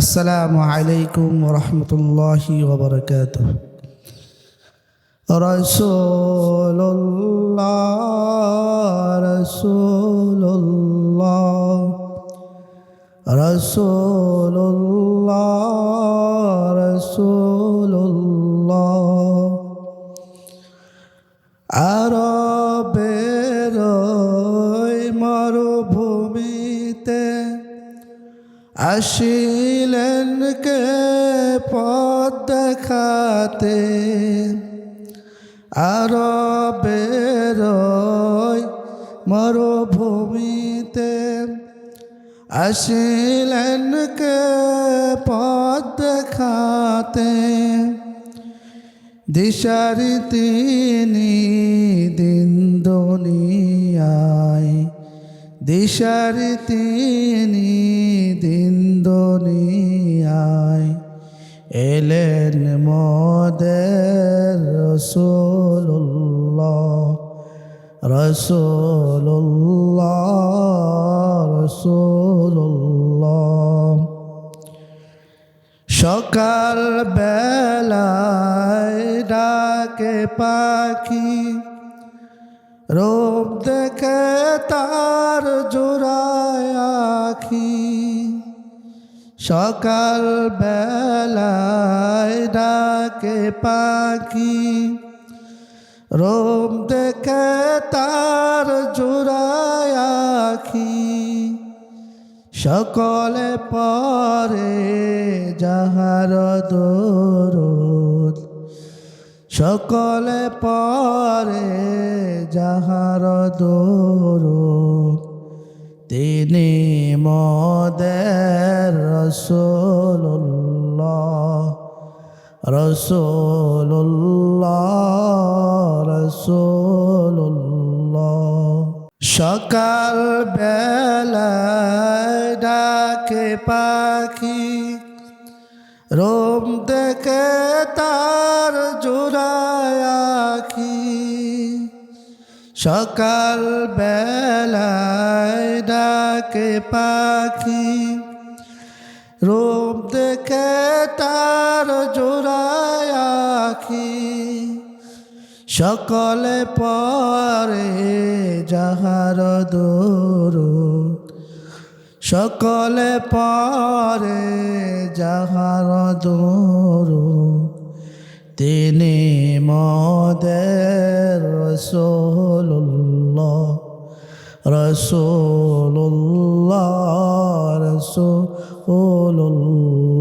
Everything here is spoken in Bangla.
আসসালামু আলাইকুম ওরহমতুল্লাহি ওবরকাতুহ। রাসূলুল্লাহ রাসূলুল্লাহ রাসূলুল্লাহ রাসূলুল্লাহ আরবের ওই মরুভূমিতে আসিলেন কে পথ দেখাতে। আরবের ওই মরুভূমিতে আসিলেন কে পথ দেখাতে। দিশারি তিনি দিন দুনিয়ায়, দিশারি তিনি দিন দুনিয়ায়। এলেন মোদের রাসূলুল্লাহ রাসূলুল্লাহ রাসূলুল্লাহ। সকাল বেলায় ডাকে পাখি, রূপ দেখে তার জোড়ায় আখি। সকাল বেলায় ডাকে পাখি, রূপ দেখে তার জোড়ায় আখি। সকলে পরে যাহার দরুদ, সকলে পরে যাহার দরুদ। তিনি মোদের রাসূলুল্লাহ রাসূলুল্লাহ রাসূলুল্লাহ। সকাল বেলায় ডাকে পাখি, রূপ দেখে তার জোড়ায় আখি। সকাল বেলায় ডাকে পাখি, রূপ দেখে তার জোড়ায় আখি। সকলে পরে যাহার দরুদ, সকলে পরে যাহার দরুদ। তিনি মোদের রাসূলুল্লাহ রাসূলুল্লাহ রাসূলুল্লাহ।